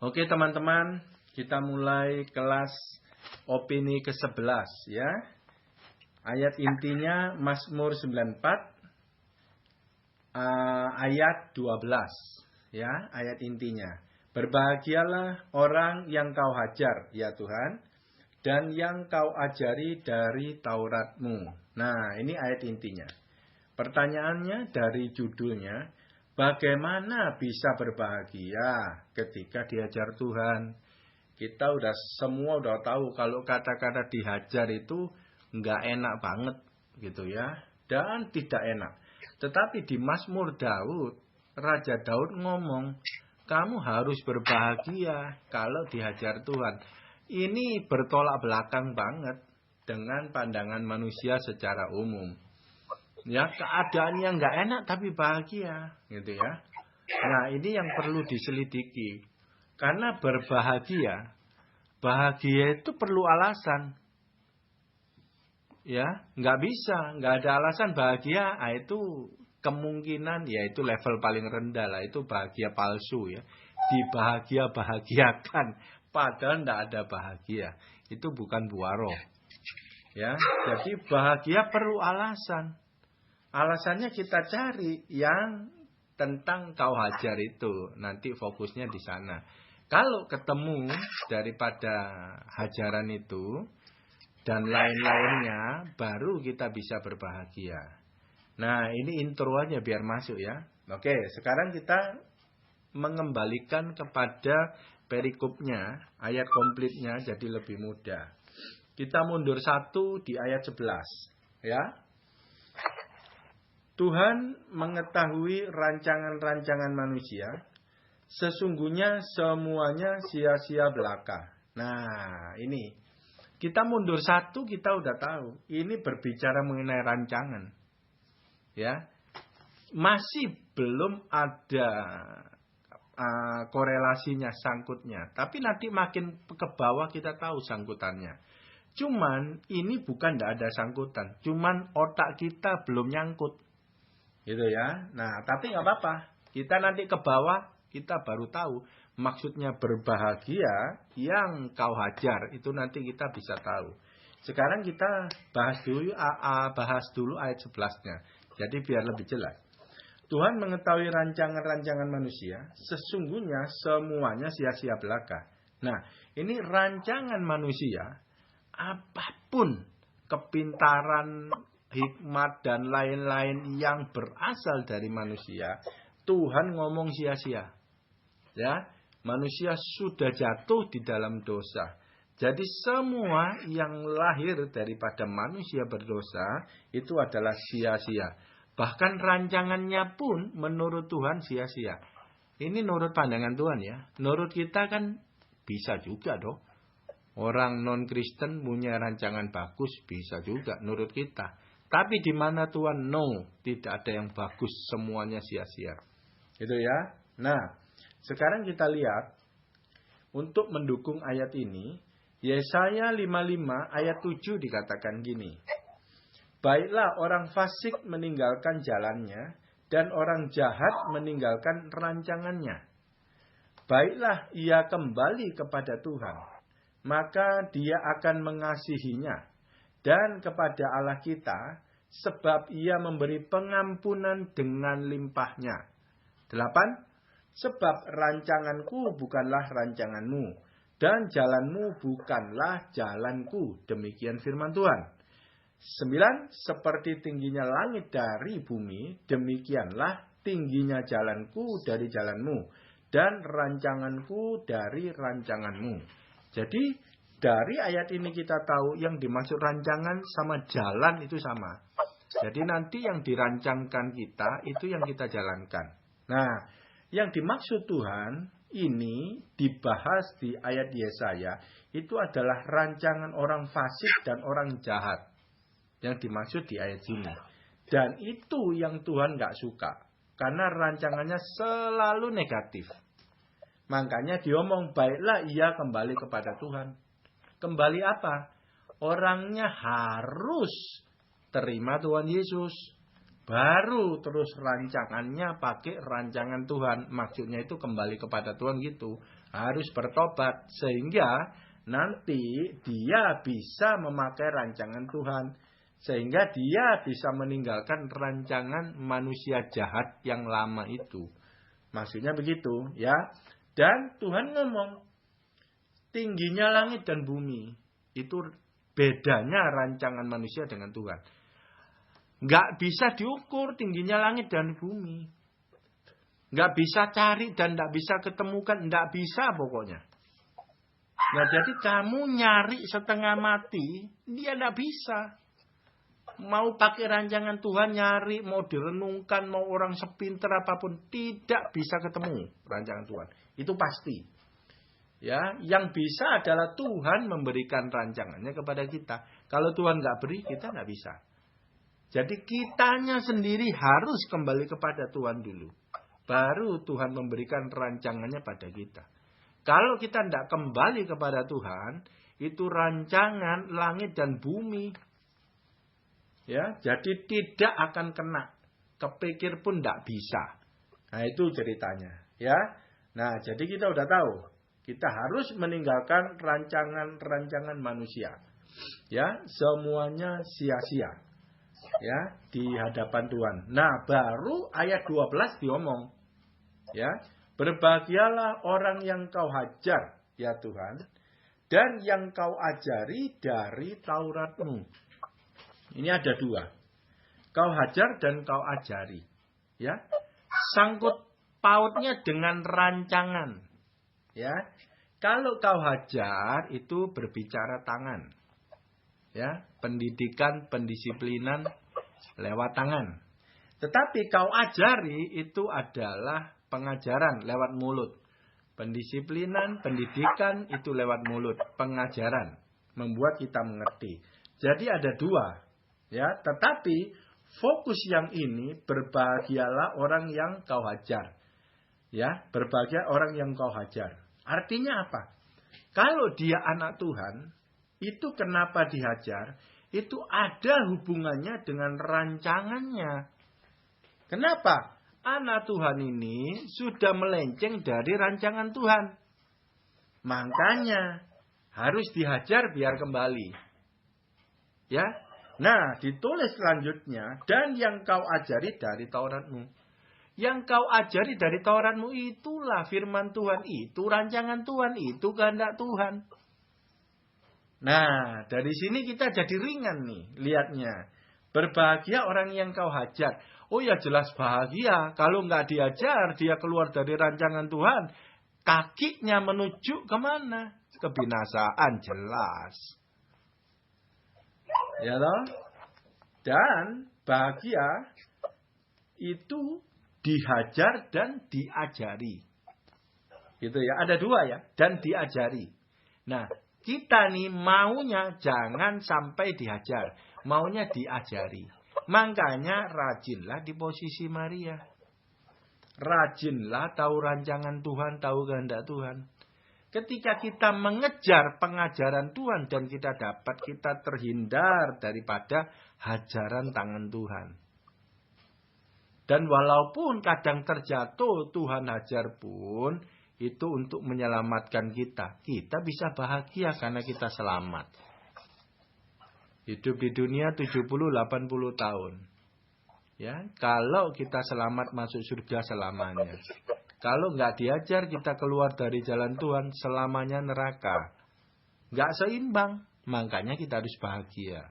Oke teman-teman, kita mulai kelas opini ke-11 ya. Ayat intinya Mazmur 94 ayat 12 ya, ayat intinya. Berbahagialah orang yang kau hajar ya Tuhan, dan yang kau ajari dari Taurat-Mu. Nah, ini ayat intinya. Pertanyaannya dari judulnya, bagaimana bisa berbahagia ketika diajar Tuhan? Kita semua udah tahu kalau kata-kata dihajar itu nggak enak banget gitu ya, dan tidak enak. Tetapi di Mazmur Daud, Raja Daud ngomong, kamu harus berbahagia kalau dihajar Tuhan. Ini bertolak belakang banget dengan pandangan manusia secara umum. Ya, keadaannya nggak enak tapi bahagia, gitu ya. Nah, ini yang perlu diselidiki. Karena bahagia itu perlu alasan. Ya, nggak ada alasan bahagia. Itu kemungkinan, yaitu level paling rendah lah. Itu bahagia palsu ya. Dibahagia-bahagiakan, padahal nggak ada bahagia. Itu bukan buaro. Ya, jadi bahagia perlu alasan. Alasannya kita cari yang tentang kau hajar itu. Nanti fokusnya di sana. Kalau ketemu daripada hajaran itu dan lain-lainnya, baru kita bisa berbahagia. Nah, ini intro aja biar masuk ya. Oke, sekarang kita mengembalikan kepada perikopnya, ayat komplitnya jadi lebih mudah. Kita mundur satu di ayat 11 ya. Tuhan mengetahui rancangan-rancangan manusia, sesungguhnya semuanya sia-sia belaka. Nah, ini. Kita mundur satu, kita udah tahu. Ini berbicara mengenai rancangan. Ya. Masih belum ada korelasinya, sangkutnya. Tapi nanti makin ke bawah kita tahu sangkutannya. Cuman, ini bukan tidak ada sangkutan. Cuman otak kita belum nyangkut. Gitu ya. Nah, tapi nggak apa-apa. Kita nanti ke bawah, kita baru tahu. Maksudnya berbahagia yang kau hajar. Itu nanti kita bisa tahu. Sekarang kita bahas dulu ayat 11-nya. Jadi biar lebih jelas. Tuhan mengetahui rancangan-rancangan manusia. Sesungguhnya semuanya sia-sia belaka. Nah, ini rancangan manusia. Apapun kepintaran, hikmat dan lain-lain yang berasal dari manusia, Tuhan ngomong sia-sia. Ya, manusia sudah jatuh di dalam dosa. Jadi semua yang lahir daripada manusia berdosa itu adalah sia-sia. Bahkan rancangannya pun menurut Tuhan sia-sia. Ini menurut pandangan Tuhan ya. Menurut kita kan bisa juga dong. Orang non-Kristen punya rancangan bagus bisa juga menurut kita. Tapi di mana Tuhan? No, tidak ada yang bagus, semuanya sia-sia. Gitu ya. Nah, sekarang kita lihat untuk mendukung ayat ini, Yesaya 55 ayat 7 dikatakan gini. Baiklah orang fasik meninggalkan jalannya dan orang jahat meninggalkan rancangannya. Baiklah ia kembali kepada Tuhan, maka Dia akan mengasihinya. Dan kepada Allah kita, sebab ia memberi pengampunan dengan limpahnya. 8. Sebab rancanganku bukanlah rancanganmu, dan jalanmu bukanlah jalanku. Demikian firman Tuhan. 9. Seperti tingginya langit dari bumi, demikianlah tingginya jalanku dari jalanmu, dan rancanganku dari rancanganmu. Jadi, dari ayat ini kita tahu yang dimaksud rancangan sama jalan itu sama. Jadi nanti yang dirancangkan kita itu yang kita jalankan. Nah, yang dimaksud Tuhan ini dibahas di ayat Yesaya itu adalah rancangan orang fasik dan orang jahat. Yang dimaksud di ayat ini. Dan itu yang Tuhan gak suka. Karena rancangannya selalu negatif. Makanya diomong baiklah ia kembali kepada Tuhan. Kembali apa? Orangnya harus terima Tuhan Yesus. Baru terus rancangannya pakai rancangan Tuhan. Maksudnya itu kembali kepada Tuhan gitu. Harus bertobat. Sehingga nanti dia bisa memakai rancangan Tuhan. Sehingga dia bisa meninggalkan rancangan manusia jahat yang lama itu. Maksudnya begitu ya. Dan Tuhan ngomong, tingginya langit dan bumi. Itu bedanya rancangan manusia dengan Tuhan. Nggak bisa diukur tingginya langit dan bumi. Nggak bisa cari dan nggak bisa ketemukan. Nggak bisa pokoknya. Nah jadi kamu nyari setengah mati, dia nggak bisa. Mau pakai rancangan Tuhan nyari, mau direnungkan, mau orang sepinter apapun, tidak bisa ketemu rancangan Tuhan. Itu pasti. Ya, yang bisa adalah Tuhan memberikan rancangannya kepada kita. Kalau Tuhan nggak beri, kita nggak bisa. Jadi kitanya sendiri harus kembali kepada Tuhan dulu. Baru Tuhan memberikan rancangannya pada kita. Kalau kita tidak kembali kepada Tuhan, itu rancangan langit dan bumi. Ya, jadi tidak akan kena. Kepikir pun tidak bisa. Nah itu ceritanya. Ya, nah jadi kita udah tahu. Kita harus meninggalkan rancangan-rancangan manusia. Ya, semuanya sia-sia. Ya, di hadapan Tuhan. Nah, baru ayat 12 diomong. Ya, berbahagialah orang yang kau hajar, ya Tuhan, dan yang kau ajari dari Tauratmu. Ini ada dua. Kau hajar dan kau ajari. Ya, sangkut pautnya dengan rancangan. Ya, kalau kau hajar itu berbicara tangan. Ya, pendidikan, pendisiplinan lewat tangan. Tetapi kau ajari itu adalah pengajaran lewat mulut. Pendisiplinan, pendidikan itu lewat mulut. Pengajaran membuat kita mengerti. Jadi ada dua. Ya, tetapi fokus yang ini berbahagialah orang yang kau hajar. Ya, berbahagia orang yang kau hajar. Artinya apa? Kalau dia anak Tuhan, itu kenapa dihajar? Itu ada hubungannya dengan rancangannya. Kenapa? Anak Tuhan ini sudah melenceng dari rancangan Tuhan. Makanya harus dihajar biar kembali. Ya. Nah, ditulis selanjutnya, dan yang kau ajari dari Tauratmu. Yang kau ajari dari Tauratmu itulah firman Tuhan, itu rancangan Tuhan, itu kehendak Tuhan. Nah, dari sini kita jadi ringan nih lihatnya. Berbahagia orang yang kau hajar. Oh ya jelas bahagia. Kalau nggak diajar, dia keluar dari rancangan Tuhan. Kakinya menuju kemana? Kebinasaan jelas. Ya loh. Dan bahagia itu dihajar dan diajari. Gitu ya. Ada dua ya. Dan diajari. Nah, kita nih maunya jangan sampai dihajar. Maunya diajari. Makanya rajinlah di posisi Maria. Rajinlah tahu rancangan Tuhan, tahu kehendak Tuhan. Ketika kita mengejar pengajaran Tuhan dan kita dapat, kita terhindar daripada hajaran tangan Tuhan. Dan walaupun kadang terjatuh Tuhan hajar pun, itu untuk menyelamatkan kita. Kita bisa bahagia karena kita selamat. Hidup di dunia 70-80 tahun. Ya, kalau kita selamat masuk surga selamanya. Kalau nggak diajar kita keluar dari jalan Tuhan selamanya neraka. Nggak seimbang, makanya kita harus bahagia.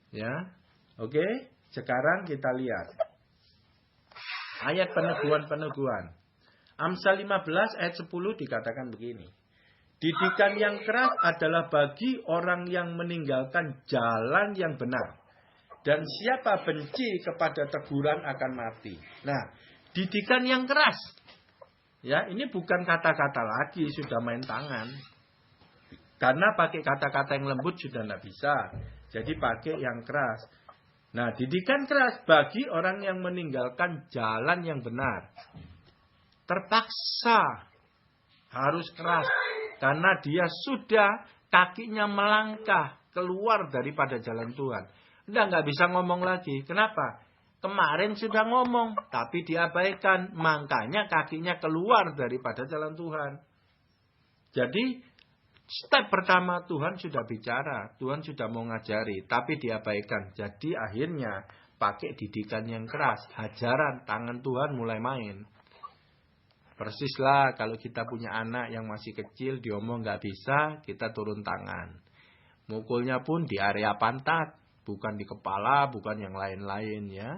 Ya, oke. Sekarang kita lihat ayat peneguhan-peneguhan. Amsal 15 ayat 10 dikatakan begini. Didikan yang keras adalah bagi orang yang meninggalkan jalan yang benar. Dan siapa benci kepada teguran akan mati. Nah, didikan yang keras. Ya, ini bukan kata-kata lagi, sudah main tangan. Karena pakai kata-kata yang lembut sudah tidak bisa. Jadi pakai yang keras. Nah, didikan keras bagi orang yang meninggalkan jalan yang benar. Terpaksa harus keras. Karena dia sudah kakinya melangkah keluar daripada jalan Tuhan. Nggak bisa ngomong lagi. Kenapa? Kemarin sudah ngomong, tapi diabaikan. Makanya kakinya keluar daripada jalan Tuhan. Jadi, step pertama Tuhan sudah bicara. Tuhan sudah mau ngajari, tapi diabaikan. Jadi akhirnya pakai didikan yang keras. Hajaran, tangan Tuhan mulai main. Persislah kalau kita punya anak yang masih kecil, diomong nggak bisa, kita turun tangan. Mukulnya pun di area pantat. Bukan di kepala, bukan yang lain-lain ya.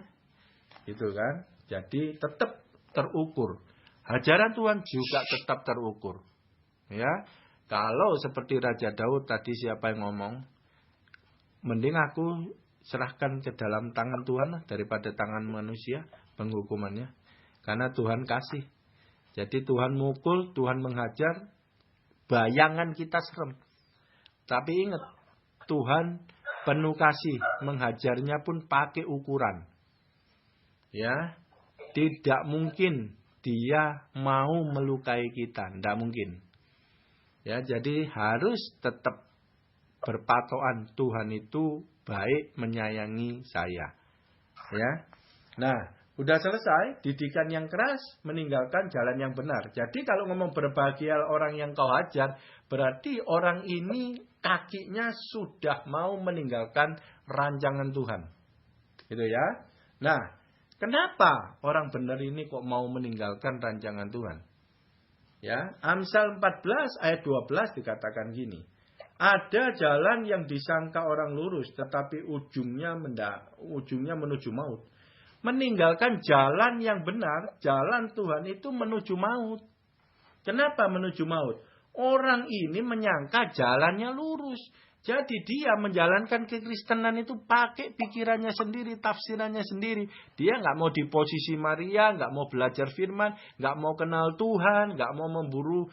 Gitu kan. Jadi tetap terukur. Hajaran Tuhan juga tetap terukur. Ya. Kalau seperti Raja Daud tadi siapa yang ngomong. Mending aku serahkan ke dalam tangan Tuhan lah, daripada tangan manusia penghukumannya. Karena Tuhan kasih. Jadi Tuhan mukul, Tuhan menghajar. Bayangan kita serem. Tapi ingat. Tuhan penuh kasih, menghajarnya pun pakai ukuran. Ya, tidak mungkin dia mau melukai kita, tidak mungkin. Ya, jadi harus tetap berpatokan Tuhan itu baik menyayangi saya. Ya. Nah, udah selesai, didikan yang keras meninggalkan jalan yang benar. Jadi kalau ngomong berbahagia orang yang kau hajar, berarti orang ini kakinya sudah mau meninggalkan rancangan Tuhan. Gitu ya. Nah, kenapa orang benar ini kok mau meninggalkan rancangan Tuhan? Ya, Amsal 14 ayat 12 dikatakan gini. Ada jalan yang disangka orang lurus, tetapi ujungnya menuju maut. Meninggalkan jalan yang benar, jalan Tuhan itu menuju maut. Kenapa menuju maut? Orang ini menyangka jalannya lurus. Jadi dia menjalankan kekristenan itu pakai pikirannya sendiri, tafsirannya sendiri. Dia nggak mau di posisi Maria, nggak mau belajar firman, nggak mau kenal Tuhan, nggak mau memburu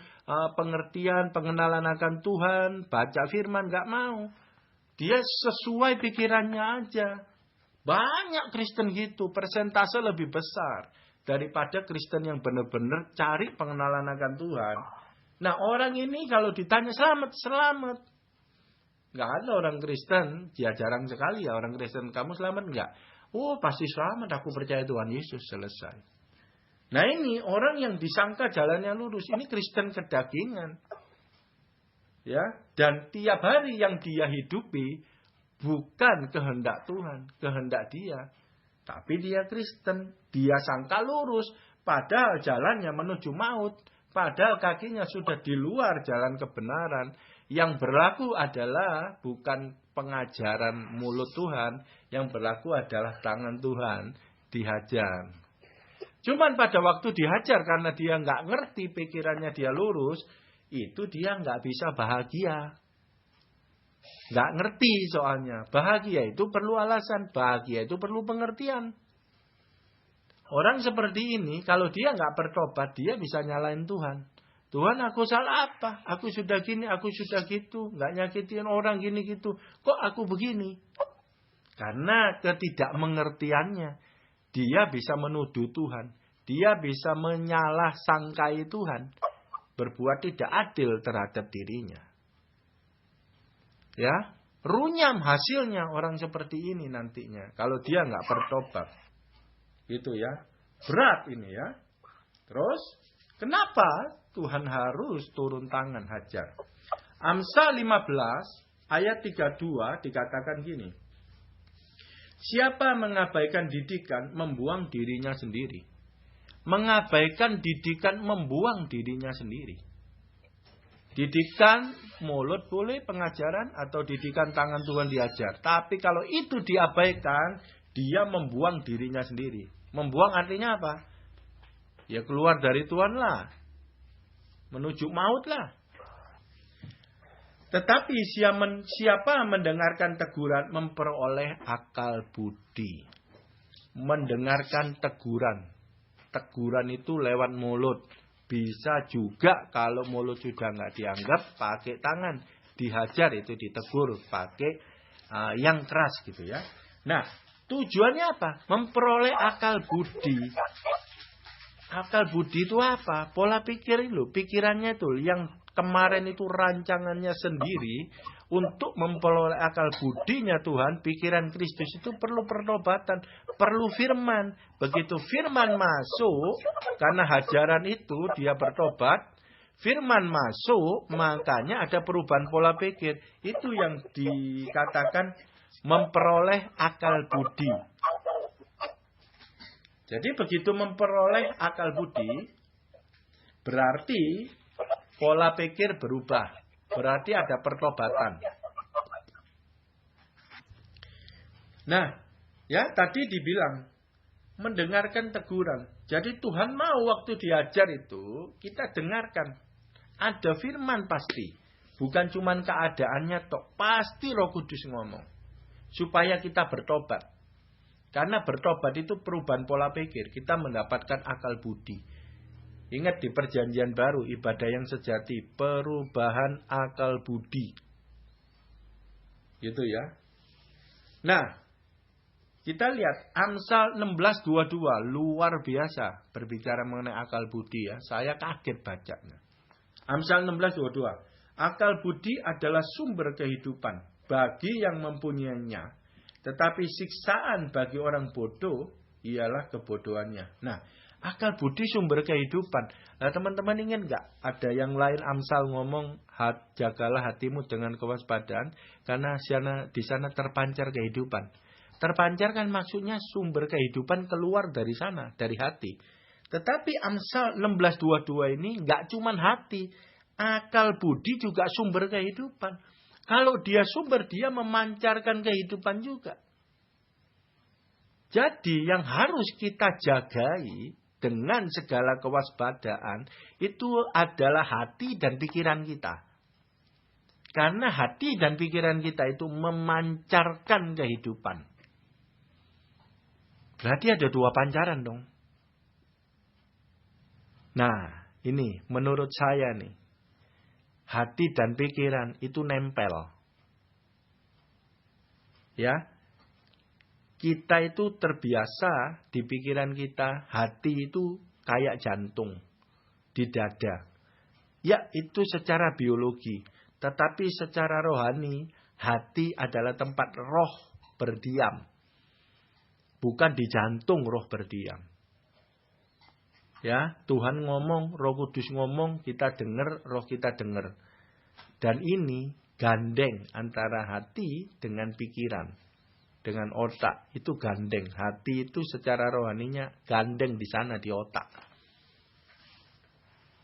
pengertian, pengenalan akan Tuhan, baca firman, nggak mau. Dia sesuai pikirannya aja. Banyak Kristen gitu, persentase lebih besar daripada Kristen yang benar-benar cari pengenalan akan Tuhan. Nah, orang ini kalau ditanya selamat. Nggak ada orang Kristen, ya jarang sekali ya orang Kristen, kamu selamat nggak? Oh, pasti selamat, aku percaya Tuhan Yesus, selesai. Nah, ini orang yang disangka jalannya lurus, ini Kristen kedagingan. Ya, dan tiap hari yang dia hidupi bukan kehendak Tuhan, kehendak dia. Tapi dia Kristen, dia sangka lurus, padahal jalannya menuju maut. Padahal kakinya sudah di luar jalan kebenaran. Yang berlaku adalah bukan pengajaran mulut Tuhan. Yang berlaku adalah tangan Tuhan dihajar. Cuman pada waktu dihajar karena dia nggak ngerti pikirannya dia lurus. Itu dia nggak bisa bahagia. Nggak ngerti soalnya. Bahagia itu perlu alasan. Bahagia itu perlu pengertian. Orang seperti ini, kalau dia nggak bertobat, dia bisa nyalain Tuhan. Tuhan, aku salah apa? Aku sudah gini, aku sudah gitu. Nggak nyakitin orang gini gitu. Kok aku begini? Karena ketidakmengertiannya, dia bisa menuduh Tuhan. Dia bisa menyalah sangkai Tuhan. Berbuat tidak adil terhadap dirinya. Ya, runyam hasilnya orang seperti ini nantinya. Kalau dia nggak bertobat. Gitu ya. Berat ini ya. Terus, kenapa Tuhan harus turun tangan hajar? Amsal 15 ayat 32 dikatakan gini. Siapa mengabaikan didikan membuang dirinya sendiri. Mengabaikan didikan membuang dirinya sendiri. Didikan mulut boleh pengajaran atau didikan tangan Tuhan diajar. Tapi kalau itu diabaikan, dia membuang dirinya sendiri. Membuang artinya apa? Ya keluar dari Tuhan lah. Menuju maut lah. Tetapi siapa mendengarkan teguran memperoleh akal budi. Mendengarkan teguran. Teguran itu lewat mulut. Bisa juga kalau mulut sudah nggak dianggap pakai tangan. Dihajar itu ditegur pakai yang keras gitu ya. Nah, tujuannya apa? Memperoleh akal budi. Akal budi itu apa? Pola pikir itu. Pikirannya itu yang kemarin itu rancangannya sendiri. Untuk memperoleh akal budinya Tuhan, pikiran Kristus itu perlu pertobatan, perlu firman. Begitu firman masuk, karena hajaran itu dia bertobat, firman masuk, makanya ada perubahan pola pikir. Itu yang dikatakan memperoleh akal budi. Jadi begitu memperoleh akal budi, berarti pola pikir berubah. Berarti ada pertobatan. Nah, ya tadi dibilang mendengarkan teguran. Jadi Tuhan mau waktu diajar itu kita dengarkan. Ada firman pasti. Bukan cuma keadaannya tok. Pasti Roh Kudus ngomong. Supaya kita bertobat. Karena bertobat itu perubahan pola pikir. Kita mendapatkan akal budi. Ingat di perjanjian baru, ibadah yang sejati, perubahan akal budi. Gitu ya. Nah, kita lihat Amsal 16:22, luar biasa berbicara mengenai akal budi ya. Saya kaget bacanya. Amsal 16:22, akal budi adalah sumber kehidupan bagi yang mempunyainya. Tetapi siksaan bagi orang bodoh ialah kebodohannya. Nah, akal budi sumber kehidupan. Nah teman-teman ingin nggak ada yang lain Amsal ngomong jagalah hatimu dengan kewaspadaan karena di sana terpancar kehidupan. Terpancar kan maksudnya sumber kehidupan keluar dari sana, dari hati. Tetapi Amsal 16:22 ini nggak cuman hati, akal budi juga sumber kehidupan. Kalau dia sumber, dia memancarkan kehidupan juga. Jadi yang harus kita jagai dengan segala kewaspadaan itu adalah hati dan pikiran kita. Karena hati dan pikiran kita itu memancarkan kehidupan. Berarti ada dua pancaran dong. Nah, ini menurut saya nih. Hati dan pikiran itu nempel. Ya. Kita itu terbiasa di pikiran kita, hati itu kayak jantung di dada. Ya, itu secara biologi. Tetapi secara rohani, hati adalah tempat roh berdiam. Bukan di jantung roh berdiam. Ya, Tuhan ngomong, Roh Kudus ngomong, kita dengar, roh kita dengar. Dan ini gandeng antara hati dengan pikiran. Dengan otak itu gandeng. Hati itu secara rohaninya gandeng di sana di otak.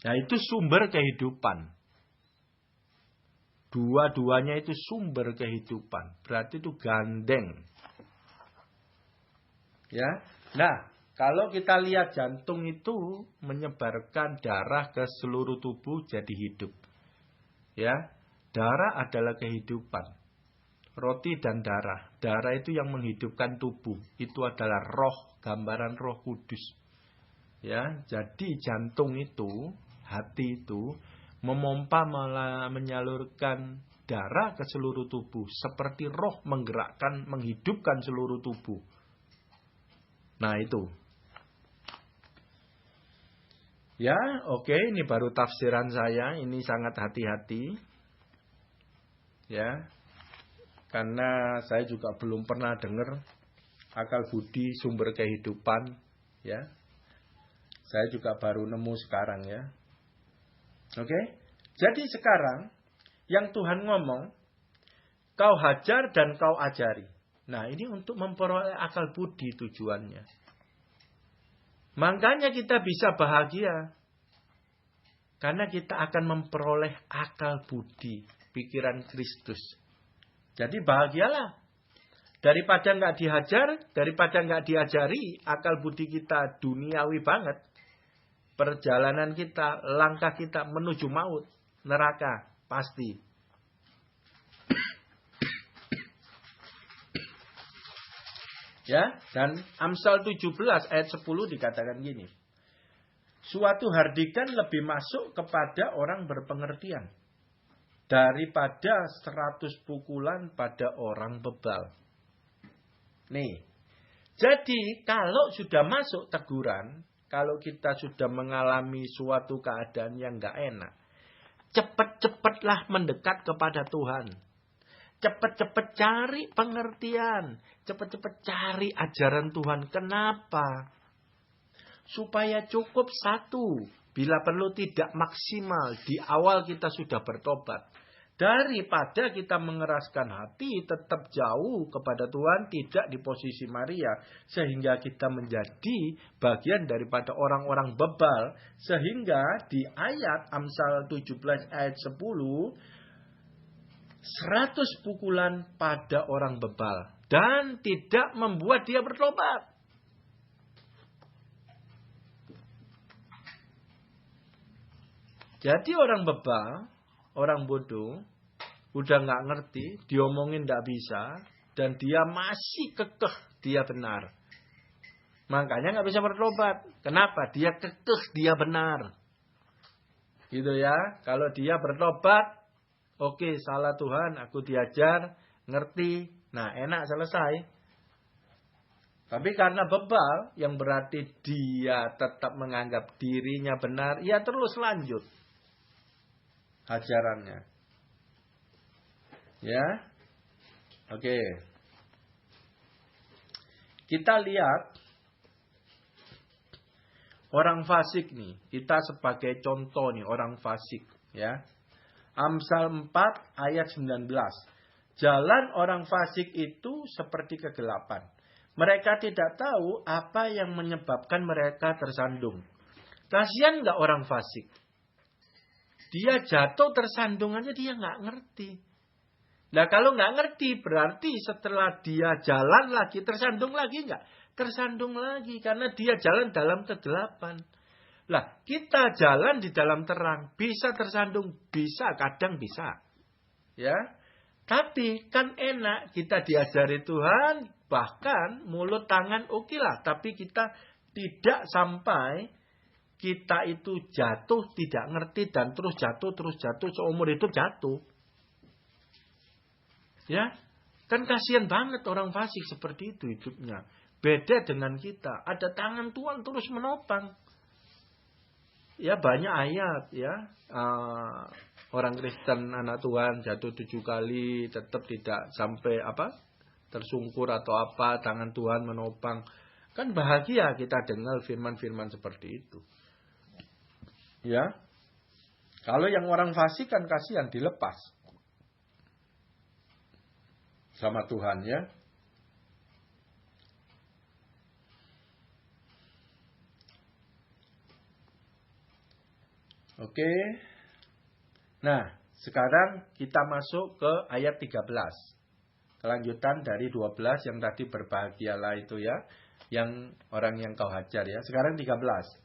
Nah itu sumber kehidupan. Dua-duanya itu sumber kehidupan. Berarti itu gandeng. Ya. Nah kalau kita lihat jantung itu menyebarkan darah ke seluruh tubuh jadi hidup. Ya. Darah adalah kehidupan. Roti dan darah. Darah itu yang menghidupkan tubuh. Itu adalah roh, gambaran Roh Kudus. Ya, jadi jantung itu, hati itu memompa malah menyalurkan darah ke seluruh tubuh seperti roh menggerakkan, menghidupkan seluruh tubuh. Nah, itu. Ya, oke, ini baru tafsiran saya, ini sangat hati-hati. Ya. Karena saya juga belum pernah dengar akal budi sumber kehidupan, ya. Saya juga baru nemu sekarang, ya. Oke? Jadi sekarang yang Tuhan ngomong, kau hajar dan kau ajari. Nah, ini untuk memperoleh akal budi tujuannya. Makanya kita bisa bahagia. Karena kita akan memperoleh akal budi, pikiran Kristus. Jadi bahagialah. Daripada nggak dihajar, daripada nggak diajari, akal budi kita duniawi banget. Perjalanan kita, langkah kita menuju maut, neraka, pasti. Ya, dan Amsal 17 ayat 10 dikatakan gini. Suatu hardikan lebih masuk kepada orang berpengertian daripada 100 pukulan pada orang bebal. Nih, jadi kalau sudah masuk teguran, kalau kita sudah mengalami suatu keadaan yang gak enak, cepat-cepatlah mendekat kepada Tuhan. Cepat-cepat cari pengertian. Cepat-cepat cari ajaran Tuhan. Kenapa? Supaya cukup satu. Bila perlu tidak maksimal. Di awal kita sudah bertobat. Daripada kita mengeraskan hati, tetap jauh kepada Tuhan, tidak di posisi Maria. Sehingga kita menjadi bagian daripada orang-orang bebal. Sehingga di ayat Amsal 17 ayat 10, 100 pukulan pada orang bebal. Dan tidak membuat dia bertobat. Jadi orang bebal, orang bodoh, udah nggak ngerti, diomongin nggak bisa, dan dia masih kekeh dia benar. Makanya nggak bisa bertobat. Kenapa? Dia kekeh dia benar. Gitu ya. Kalau dia bertobat, oke, salah Tuhan, aku diajar, ngerti, nah enak selesai. Tapi karena bebal, yang berarti dia tetap menganggap dirinya benar, ia terus lanjut ajarannya. Ya. Oke. Kita lihat orang fasik nih. Kita sebagai contoh nih orang fasik, ya. Amsal 4 ayat 19. Jalan orang fasik itu seperti kegelapan. Mereka tidak tahu apa yang menyebabkan mereka tersandung. Kasihan nggak orang fasik? Dia jatuh tersandung aja dia nggak ngerti. Nah kalau nggak ngerti berarti setelah dia jalan lagi tersandung lagi nggak? Tersandung lagi karena dia jalan dalam kegelapan. Lah kita jalan di dalam terang bisa tersandung, bisa kadang bisa, ya. Tapi kan enak kita diajari Tuhan bahkan mulut tangan oke lah, tapi kita tidak sampai kita itu jatuh tidak ngerti dan terus jatuh seumur hidup jatuh. Ya, kan kasihan banget orang fasik seperti itu hidupnya. Beda dengan kita, ada tangan Tuhan terus menopang. Ya banyak ayat ya. Orang Kristen anak Tuhan jatuh 7 kali tetap tidak sampai tersungkur atau apa, tangan Tuhan menopang. Kan bahagia kita dengar firman-firman seperti itu. Ya. Kalau yang orang fasik kan kasihan dilepas sama Tuhan ya. Oke. Nah, sekarang kita masuk ke ayat 13. Kelanjutan dari 12 yang tadi berbahagialah itu ya. Yang orang yang kau hajar ya. Sekarang 13.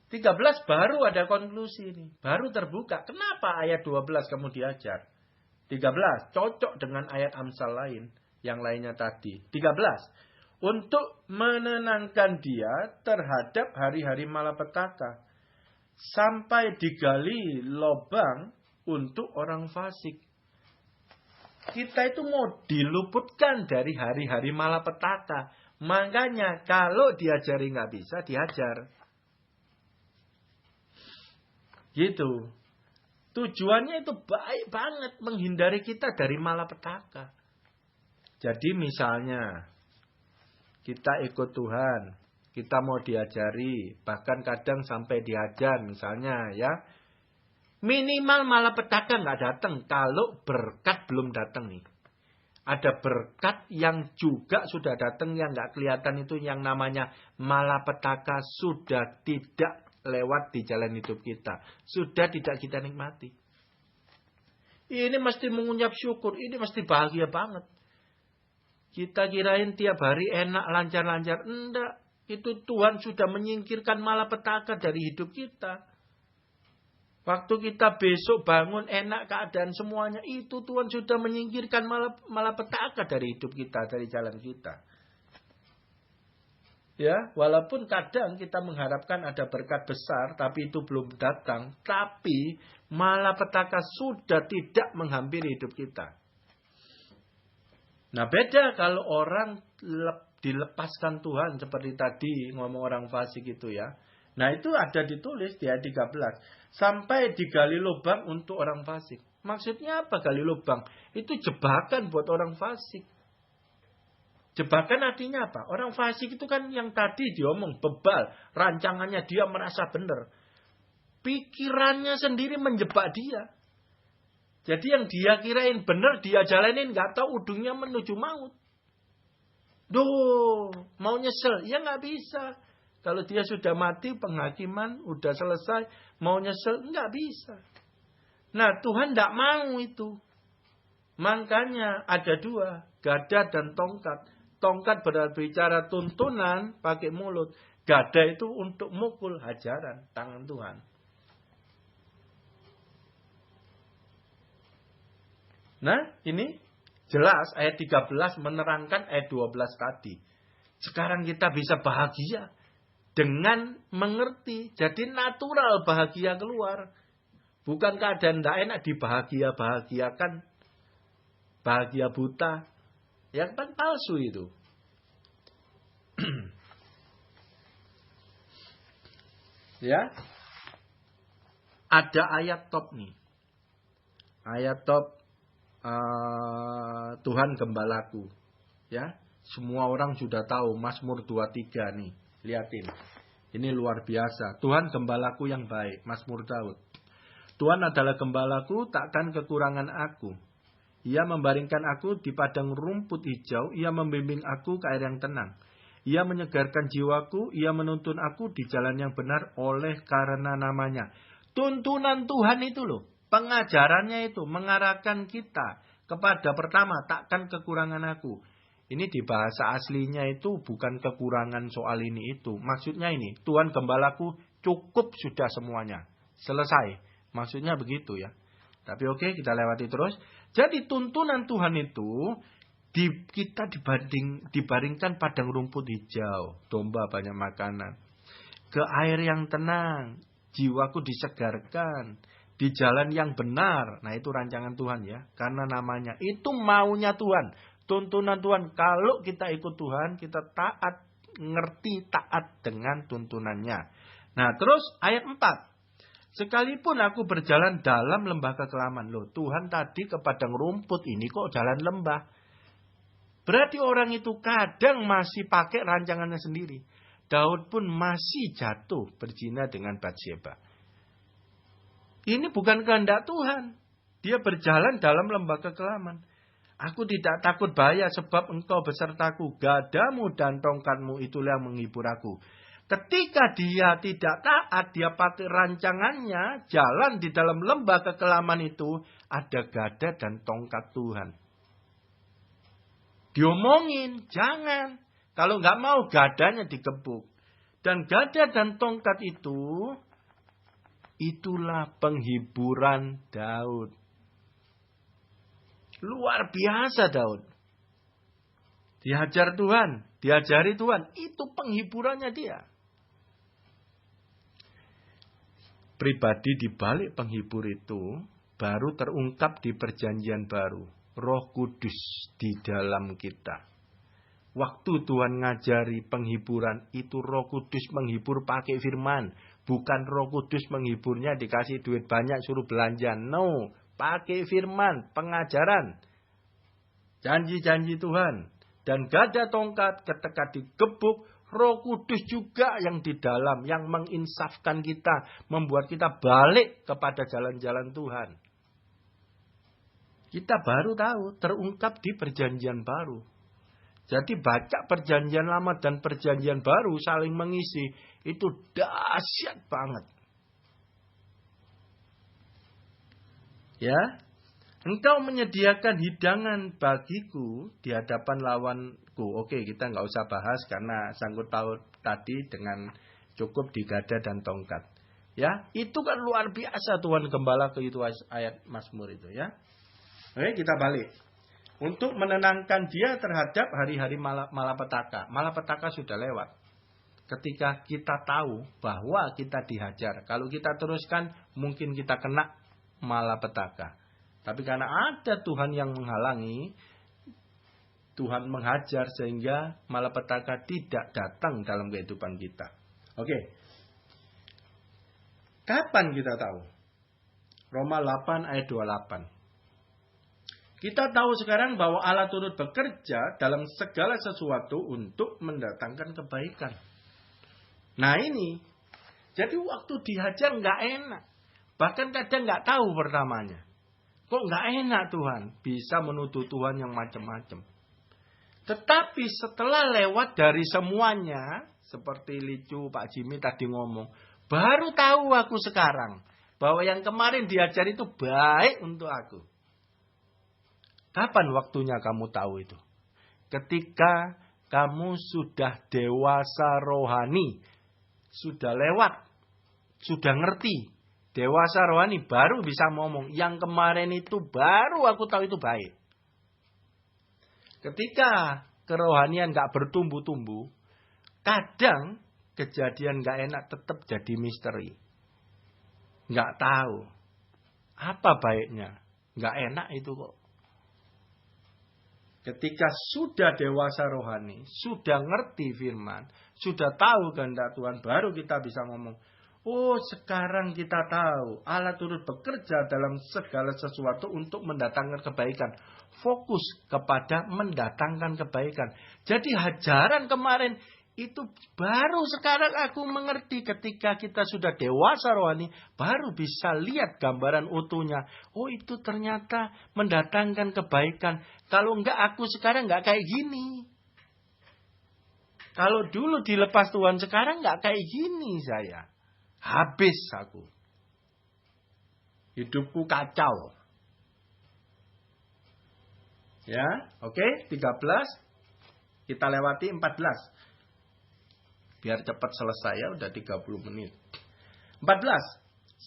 13 baru ada konklusi nih. Baru terbuka. Kenapa ayat 12 kamu diajar? 13 cocok dengan ayat Amsal lain. Yang lainnya tadi. 13. Untuk menenangkan dia terhadap hari-hari malapetaka. Sampai digali lubang untuk orang fasik. Kita itu mau diluputkan dari hari-hari malapetaka. Makanya kalau diajari nggak bisa, diajar. Gitu. Tujuannya itu baik banget. Menghindari kita dari malapetaka. Jadi misalnya. Kita ikut Tuhan. Kita mau diajari. Bahkan kadang sampai diajar. Misalnya ya. Minimal malapetaka nggak datang. Kalau berkat belum datang nih. Ada berkat yang juga sudah datang. Yang nggak kelihatan itu. Yang namanya malapetaka sudah tidak lewat di jalan hidup kita. Sudah tidak kita nikmati. Ini mesti mengucap syukur. Ini mesti bahagia banget. Kita kirain tiap hari enak, lancar-lancar. Enggak. Itu Tuhan sudah menyingkirkan malapetaka dari hidup kita. Waktu kita besok bangun enak keadaan semuanya. Itu Tuhan sudah menyingkirkan malapetaka dari hidup kita. Dari jalan kita. Ya, walaupun kadang kita mengharapkan ada berkat besar, tapi itu belum datang. Tapi malapetaka sudah tidak menghampiri hidup kita. Nah beda kalau orang dilepaskan Tuhan, seperti tadi ngomong orang fasik itu ya. Nah itu ada ditulis di ayat 13. Sampai digali lubang untuk orang fasik. Maksudnya apa gali lubang? Itu jebakan buat orang fasik. Jebakan artinya apa? Orang fasik itu kan yang tadi diomong bebal. Rancangannya dia merasa benar. Pikirannya sendiri menjebak dia. Jadi yang dia kirain benar dia jalanin. Gak tahu ujungnya menuju maut. Duh, mau nyesel? Ya gak bisa. Kalau dia sudah mati penghakiman. Udah selesai. Mau nyesel? Gak bisa. Nah Tuhan gak mau itu. Makanya ada dua. Gada dan tongkat. Tongkat berbicara tuntunan pakai mulut. Gada itu untuk mukul hajaran tangan Tuhan. Nah ini jelas ayat 13 menerangkan ayat 12 tadi. Sekarang kita bisa bahagia dengan mengerti. Jadi natural bahagia keluar. Bukan keadaan tidak enak dibahagia-bahagiakan. Bahagia buta. Yang kan palsu itu. Ya. Ada ayat top nih. Ayat top Tuhan gembalaku. Ya. Semua orang sudah tahu Mazmur 23 nih. Lihatin. Ini luar biasa. Tuhan gembalaku yang baik. Mazmur Daud. Tuhan adalah gembalaku, takkan kekurangan aku. Ia membaringkan aku di padang rumput hijau. Ia membimbing aku ke air yang tenang. Ia menyegarkan jiwaku. Ia menuntun aku di jalan yang benar oleh karena namanya. Tuntunan Tuhan itu loh. Pengajarannya itu mengarahkan kita kepada pertama, takkan kekurangan aku. Ini di bahasa aslinya itu bukan kekurangan soal ini itu. Maksudnya ini, Tuhan gembalaku cukup sudah semuanya. Selesai. Maksudnya begitu ya. Tapi oke, kita lewati terus. Jadi tuntunan Tuhan itu kita dibaringkan padang rumput hijau, domba banyak makanan, ke air yang tenang, jiwaku disegarkan, di jalan yang benar. Nah itu rancangan Tuhan ya, karena namanya itu maunya Tuhan, tuntunan Tuhan. Kalau kita ikut Tuhan, kita taat, ngerti taat dengan tuntunannya. Nah terus ayat 4. Sekalipun aku berjalan dalam lembah kekelaman. Loh, Tuhan tadi ke padang rumput ini kok jalan lembah. Berarti orang itu kadang masih pakai rancangannya sendiri. Daud pun masih jatuh berzina dengan Batsyeba. Ini bukan kehendak Tuhan. Dia berjalan dalam lembah kekelaman. Aku tidak takut bahaya sebab engkau besertaku. Gadamu dan tongkatmu itulah yang menghibur aku. Ketika dia tidak taat, dia pakai rancangannya, jalan di dalam lembah kekelaman itu, ada gada dan tongkat Tuhan. Diomongin, jangan. Kalau nggak mau, gadanya digebuk. Dan gada dan tongkat itu, itulah penghiburan Daud. Luar biasa Daud. Diajar Tuhan, diajari Tuhan, itu penghiburannya dia. Pribadi di balik penghibur itu baru terungkap di perjanjian baru. Roh Kudus di dalam kita. Waktu Tuhan ngajari penghiburan itu Roh Kudus menghibur pakai firman. Bukan Roh Kudus menghiburnya dikasih duit banyak suruh belanja. No, pakai firman, pengajaran. Janji-janji Tuhan. Dan gada tongkat ketika digebuk. Roh Kudus juga yang di dalam, yang menginsafkan kita, membuat kita balik kepada jalan-jalan Tuhan. Kita baru tahu, terungkap di perjanjian baru. Jadi baca perjanjian lama dan perjanjian baru saling mengisi, itu dahsyat banget. Ya, engkau menyediakan hidangan bagiku di hadapan lawanku. Oke, kita nggak usah bahas karena sangkut paut tadi dengan cukup di gada dan tongkat. Ya, itu kan luar biasa Tuhan gembala ke itu ayat Mazmur itu ya. Oke, kita balik. Untuk menenangkan dia terhadap hari-hari malapetaka. Malapetaka sudah lewat. Ketika kita tahu bahwa kita dihajar. Kalau kita teruskan, mungkin kita kena malapetaka. Tapi karena ada Tuhan yang menghalangi, Tuhan menghajar sehingga malapetaka tidak datang dalam kehidupan kita. Oke. Kapan kita tahu? Roma 8 ayat 28. Kita tahu sekarang bahwa Allah turut bekerja dalam segala sesuatu untuk mendatangkan kebaikan. Nah ini, jadi waktu dihajar nggak enak. Bahkan kadang nggak tahu pertamanya. Kok nggak enak Tuhan? Bisa menuduh Tuhan yang macam-macam. Tetapi setelah lewat dari semuanya, seperti Licu, Pak Jimmy tadi ngomong, baru tahu aku sekarang bahwa yang kemarin diajar itu baik untuk aku. Kapan waktunya kamu tahu itu? Ketika kamu sudah dewasa rohani, sudah lewat, sudah ngerti. Dewasa rohani baru bisa ngomong, yang kemarin itu baru aku tahu itu baik. Ketika kerohanian gak bertumbuh-tumbuh, kadang kejadian gak enak tetap jadi misteri. Gak tahu apa baiknya. Gak enak itu kok. Ketika sudah dewasa rohani, sudah ngerti firman, sudah tahu kehendak Tuhan, baru kita bisa ngomong, oh sekarang kita tahu Allah turut bekerja dalam segala sesuatu untuk mendatangkan kebaikan. Fokus kepada mendatangkan kebaikan. Jadi hajaran kemarin itu baru sekarang aku mengerti, ketika kita sudah dewasa rohani, baru bisa lihat gambaran utuhnya. Oh itu ternyata mendatangkan kebaikan. Kalau enggak aku sekarang enggak kayak gini. Kalau dulu dilepas Tuhan, sekarang enggak kayak gini saya. Habis aku. Hidupku kacau. Ya, oke, 13. Kita lewati 14. Biar cepat selesai ya, udah 30 menit. 14.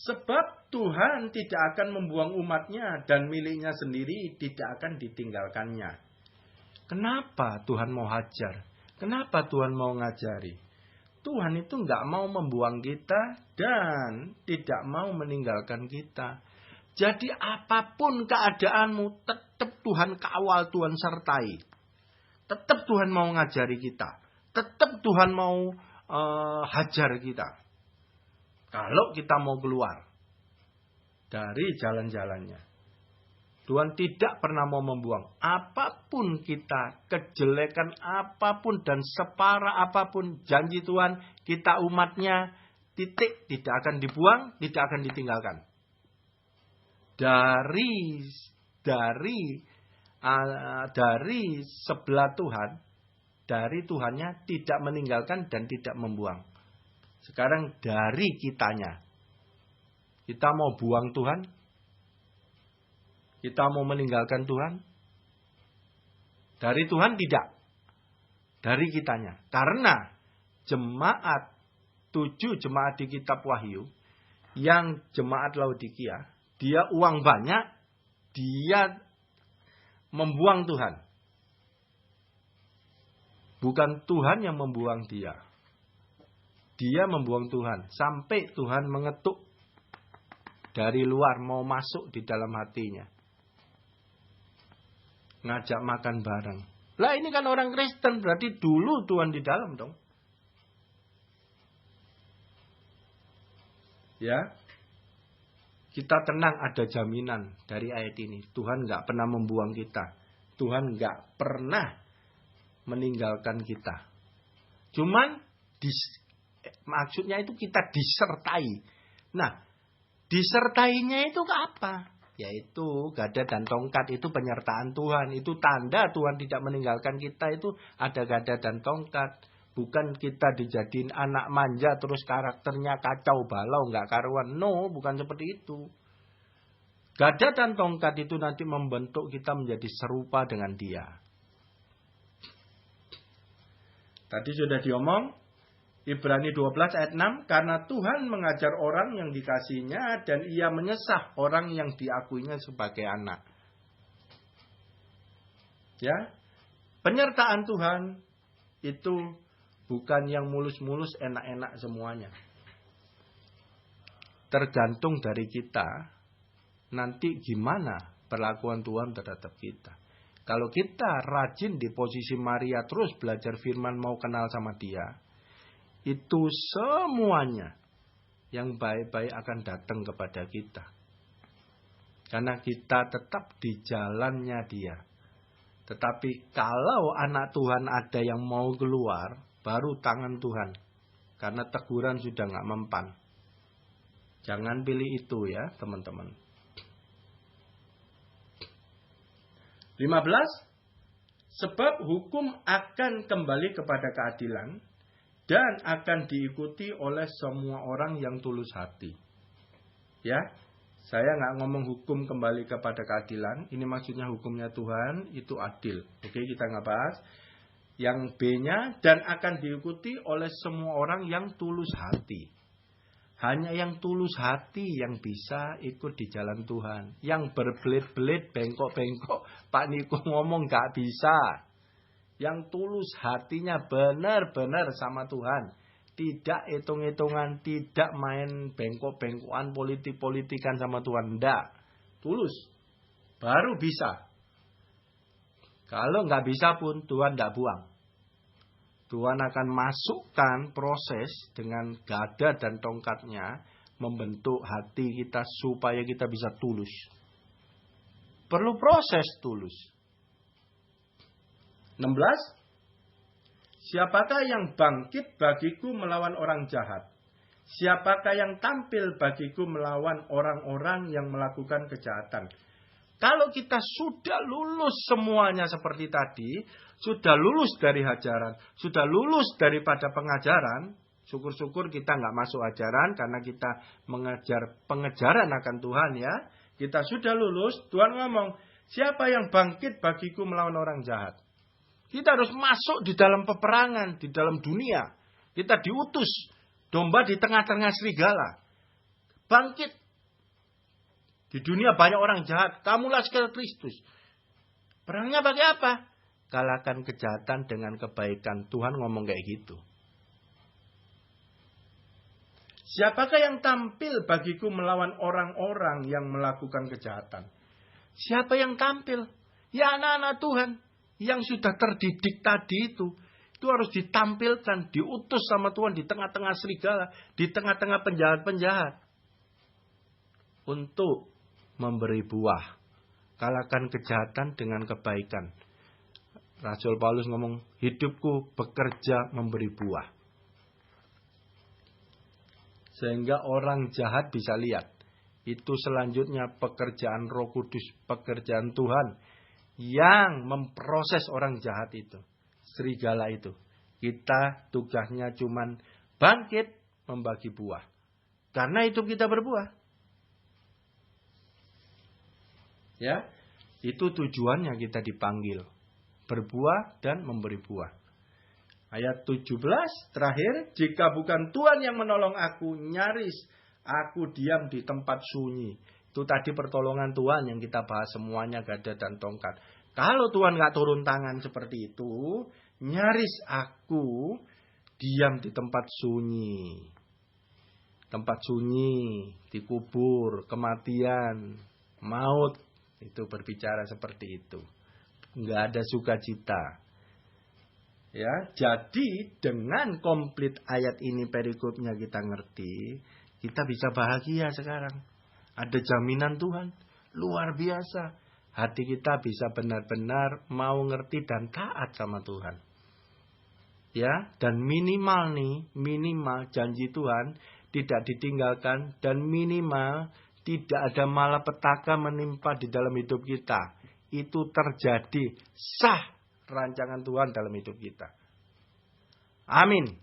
Sebab Tuhan tidak akan membuang umatnya dan miliknya sendiri tidak akan ditinggalkannya. Kenapa Tuhan mau hajar? Kenapa Tuhan mau ngajari? Tuhan itu nggak mau membuang kita dan tidak mau meninggalkan kita. Jadi apapun keadaanmu, tetap Tuhan kawal, Tuhan sertai. Tetap Tuhan mau ngajari kita. Tetap Tuhan mau hajar kita. Kalau kita mau keluar dari jalan-jalannya. Tuhan tidak pernah mau membuang. Apapun kita, kejelekan apapun dan separah apapun janji Tuhan, kita umatnya, titik, tidak akan dibuang, tidak akan ditinggalkan. Dari sebelah Tuhan, dari Tuhannya tidak meninggalkan dan tidak membuang. Sekarang dari kitanya. Kita mau buang Tuhan? Kita mau meninggalkan Tuhan? Dari Tuhan tidak. Dari kitanya. Karena jemaat, 7 jemaat di kitab Wahyu, yang jemaat Laodikia, dia uang banyak, dia membuang Tuhan. Bukan Tuhan yang membuang dia. Dia membuang Tuhan. Sampai Tuhan mengetuk dari luar mau masuk di dalam hatinya. Ngajak makan bareng. Lah ini kan orang Kristen, berarti dulu Tuhan di dalam dong. Ya. Kita tenang, ada jaminan dari ayat ini. Tuhan gak pernah membuang kita. Tuhan gak pernah meninggalkan kita. Cuman maksudnya itu kita disertai. Nah, disertainya itu apa? Yaitu gada dan tongkat, itu penyertaan Tuhan. Itu tanda Tuhan tidak meninggalkan kita, itu ada gada dan tongkat. Bukan kita dijadiin anak manja terus karakternya kacau balau, nggak karuan. No, bukan seperti itu. Gada dan tongkat itu nanti membentuk kita menjadi serupa dengan Dia. Tadi sudah diomong, Ibrani 12 ayat 6, karena Tuhan mengajar orang yang dikasihinya dan Ia menyesah orang yang diakuinya sebagai anak. Ya, penyertaan Tuhan itu bukan yang mulus-mulus enak-enak semuanya. Tergantung dari kita, nanti gimana perlakuan Tuhan terhadap kita. Kalau kita rajin di posisi Maria, terus belajar firman, mau kenal sama Dia, itu semuanya yang baik-baik akan datang kepada kita. Karena kita tetap di jalannya Dia. Tetapi kalau anak Tuhan ada yang mau keluar, baru tangan Tuhan. Karena teguran sudah nggak mempan. Jangan pilih itu ya teman-teman. 15. Sebab hukum akan kembali kepada keadilan dan akan diikuti oleh semua orang yang tulus hati. Ya, saya nggak ngomong hukum kembali kepada keadilan. Ini maksudnya hukumnya Tuhan itu adil. Oke, kita nggak bahas. Yang B-nya dan akan diikuti oleh semua orang yang tulus hati. Hanya yang tulus hati yang bisa ikut di jalan Tuhan. Yang berbelit-belit, bengkok-bengkok, Pak Niko ngomong gak bisa. Yang tulus hatinya benar-benar sama Tuhan. Tidak hitung-hitungan, tidak main bengkok-bengkokan, politik-politikan sama Tuhan. Tidak. Tulus. Baru bisa. Kalau gak bisa pun Tuhan tidak buang. Tuhan akan masukkan proses dengan gada dan tongkatnya membentuk hati kita supaya kita bisa tulus. Perlu proses tulus. 16. Siapakah yang bangkit bagiku melawan orang jahat? Siapakah yang tampil bagiku melawan orang-orang yang melakukan kejahatan? Kalau kita sudah lulus semuanya seperti tadi, sudah lulus dari hajaran, sudah lulus daripada pengajaran, syukur-syukur kita nggak masuk ajaran karena kita mengajar pengejaran akan Tuhan ya. Kita sudah lulus, Tuhan ngomong, siapa yang bangkit bagiku melawan orang jahat? Kita harus masuk di dalam peperangan, di dalam dunia. Kita diutus, domba di tengah-tengah serigala. Bangkit. Di dunia banyak orang jahat. Kamulah laskar Kristus. Perangnya pakai apa? Kalahkan kejahatan dengan kebaikan. Tuhan ngomong kayak gitu. Siapakah yang tampil bagiku melawan orang-orang yang melakukan kejahatan? Siapa yang tampil? Ya anak-anak Tuhan. Yang sudah terdidik tadi itu. Itu harus ditampilkan. Diutus sama Tuhan di tengah-tengah serigala. Di tengah-tengah penjahat-penjahat. Untuk memberi buah. Kalahkan kejahatan dengan kebaikan. Rasul Paulus ngomong, hidupku bekerja memberi buah. Sehingga orang jahat bisa lihat. Itu selanjutnya pekerjaan Roh Kudus, pekerjaan Tuhan. Yang memproses orang jahat itu. Serigala itu. Kita tugasnya cuman bangkit membagi buah. Karena hidup kita berbuah. Ya, itu tujuannya kita dipanggil. Berbuah dan memberi buah. Ayat 17 terakhir. Jika bukan Tuhan yang menolong aku, nyaris aku diam di tempat sunyi. Itu tadi pertolongan Tuhan yang kita bahas semuanya gada dan tongkat. Kalau Tuhan gak turun tangan seperti itu, nyaris aku diam di tempat sunyi. Tempat sunyi, dikubur, kematian, maut. Itu berbicara seperti itu. Enggak ada sukacita. Ya, jadi dengan komplit ayat ini perikopnya kita ngerti, kita bisa bahagia sekarang. Ada jaminan Tuhan luar biasa. Hati kita bisa benar-benar mau ngerti dan taat sama Tuhan. Ya, dan minimal janji Tuhan tidak ditinggalkan dan minimal tidak ada malapetaka menimpa di dalam hidup kita. Itu terjadi sah rancangan Tuhan dalam hidup kita. Amin.